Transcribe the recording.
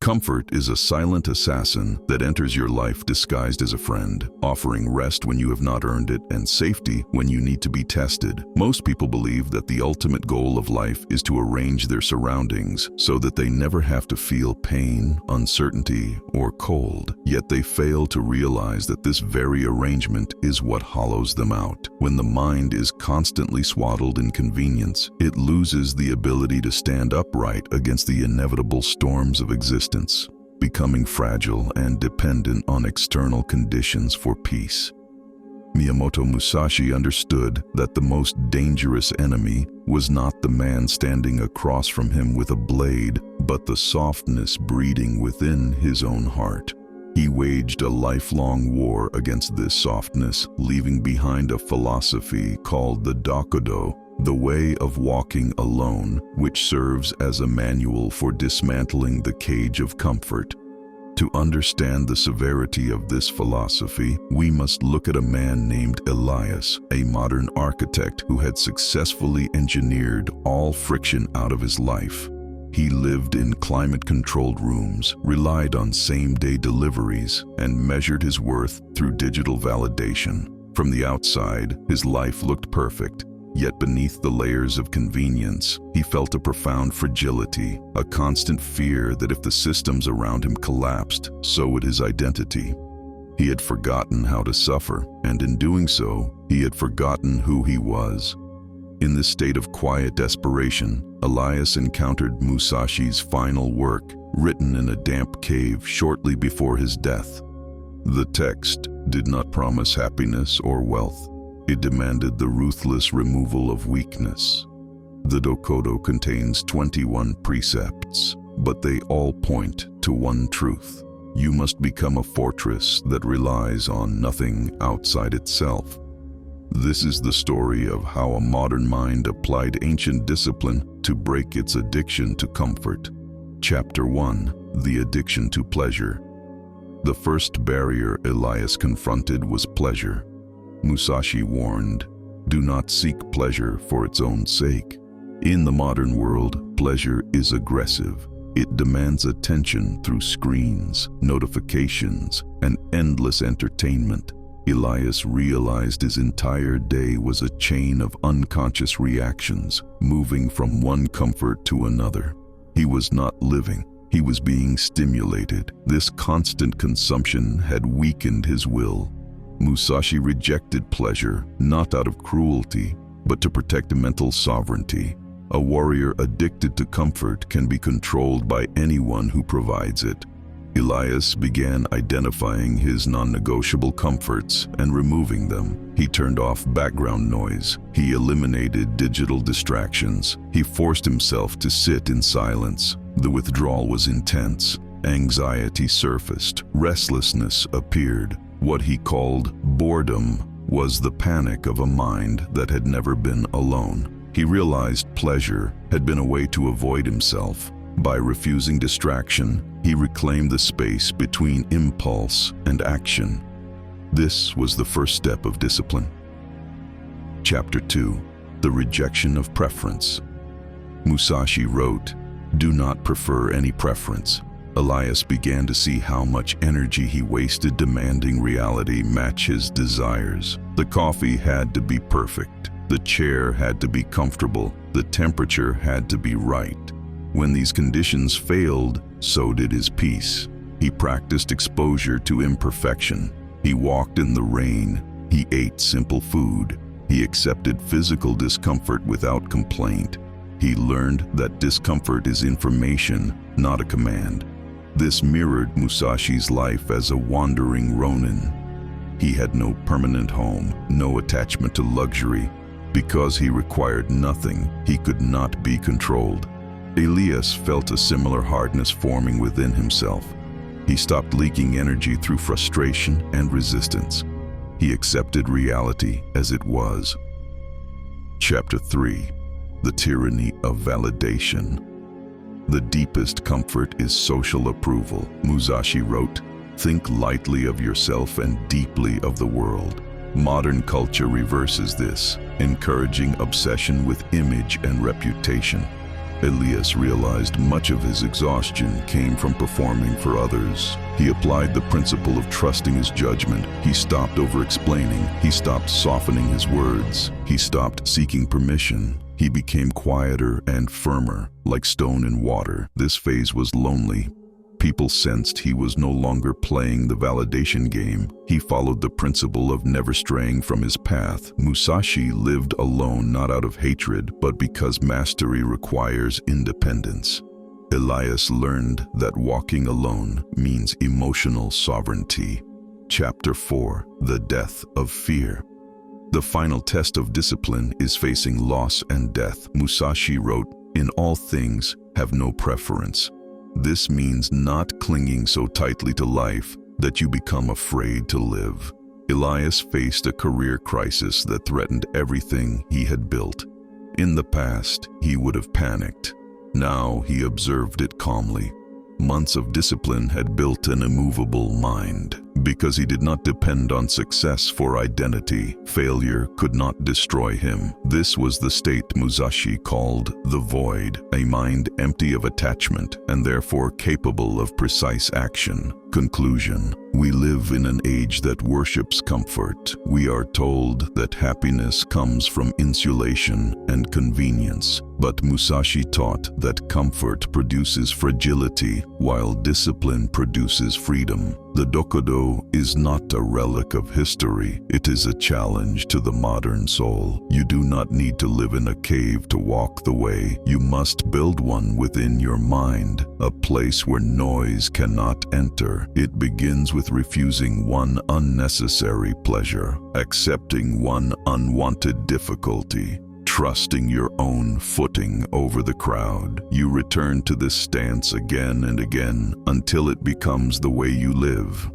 Comfort is a silent assassin that enters your life disguised as a friend, offering rest when you have not earned it and safety when you need to be tested. Most people believe that the ultimate goal of life is to arrange their surroundings so that they never have to feel pain, uncertainty, or cold. Yet they fail to realize that this very arrangement is what hollows them out. When the mind is constantly swaddled in convenience, it loses the ability to stand upright against the inevitable storms of existence, becoming fragile and dependent on external conditions for peace. Miyamoto Musashi understood that the most dangerous enemy was not the man standing across from him with a blade, but the softness breeding within his own heart. He waged a lifelong war against this softness, leaving behind a philosophy called the Dokkōdō, the way of walking alone, which serves as a manual for dismantling the cage of comfort. To understand the severity of this philosophy, we must look at a man named Elias, a modern architect who had successfully engineered all friction out of his life. He lived in climate-controlled rooms, relied on same-day deliveries, and measured his worth through digital validation. From the outside, his life looked perfect. Yet beneath the layers of convenience, he felt a profound fragility, a constant fear that if the systems around him collapsed, so would his identity. He had forgotten how to suffer, and in doing so, he had forgotten who he was. In this state of quiet desperation, Elias encountered Musashi's final work, written in a damp cave shortly before his death. The text did not promise happiness or wealth. It demanded the ruthless removal of weakness. The Dokkōdō contains 21 precepts, but they all point to one truth. You must become a fortress that relies on nothing outside itself. This is the story of how a modern mind applied ancient discipline to break its addiction to comfort. Chapter 1: The Addiction to Pleasure. The first barrier Elias confronted was pleasure. Musashi warned, "Do not seek pleasure for its own sake." In the modern world, pleasure is aggressive. It demands attention through screens, notifications, and endless entertainment. Elias realized his entire day was a chain of unconscious reactions, moving from one comfort to another. He was not living. He was being stimulated. This constant consumption had weakened his will. Musashi rejected pleasure, not out of cruelty, but to protect mental sovereignty. A warrior addicted to comfort can be controlled by anyone who provides it. Elias began identifying his non-negotiable comforts and removing them. He turned off background noise. He eliminated digital distractions. He forced himself to sit in silence. The withdrawal was intense. Anxiety surfaced. Restlessness appeared. What he called boredom was the panic of a mind that had never been alone. He realized pleasure had been a way to avoid himself. By refusing distraction, he reclaimed the space between impulse and action. This was the first step of discipline. Chapter 2: The Rejection of Preference. Musashi wrote, "Do not prefer any preference." Elias began to see how much energy he wasted demanding reality match his desires. The coffee had to be perfect. The chair had to be comfortable. The temperature had to be right. When these conditions failed, so did his peace. He practiced exposure to imperfection. He walked in the rain. He ate simple food. He accepted physical discomfort without complaint. He learned that discomfort is information, not a command. This mirrored Musashi's life as a wandering ronin. He had no permanent home, no attachment to luxury. Because he required nothing, he could not be controlled. Elias felt a similar hardness forming within himself. He stopped leaking energy through frustration and resistance. He accepted reality as it was. Chapter 3: The Tyranny of Validation. The deepest comfort is social approval. Musashi wrote, "Think lightly of yourself and deeply of the world." Modern culture reverses this, encouraging obsession with image and reputation. Elias realized much of his exhaustion came from performing for others. He applied the principle of trusting his judgment. He stopped over-explaining. He stopped softening his words. He stopped seeking permission. He became quieter and firmer, like stone in water. This phase was lonely. People sensed he was no longer playing the validation game. He followed the principle of never straying from his path. Musashi lived alone not out of hatred, but because mastery requires independence. Elias learned that walking alone means emotional sovereignty. Chapter 4: The Death of Fear. The final test of discipline is facing loss and death. Musashi wrote, "In all things, have no preference." This means not clinging so tightly to life that you become afraid to live. Elias faced a career crisis that threatened everything he had built. In the past, he would have panicked. Now he observed it calmly. Months of discipline had built an immovable mind. Because he did not depend on success for identity, failure could not destroy him. This was the state Musashi called the void, a mind empty of attachment and therefore capable of precise action. Conclusion: we live in an age that worships comfort. We are told that happiness comes from insulation and convenience. But Musashi taught that comfort produces fragility, while discipline produces freedom. The Dokkōdō is not a relic of history. It is a challenge to the modern soul. You do not need to live in a cave to walk the way. You must build one within your mind, a place where noise cannot enter. It begins with refusing one unnecessary pleasure, accepting one unwanted difficulty, trusting your own footing over the crowd. You return to this stance again and again until it becomes the way you live.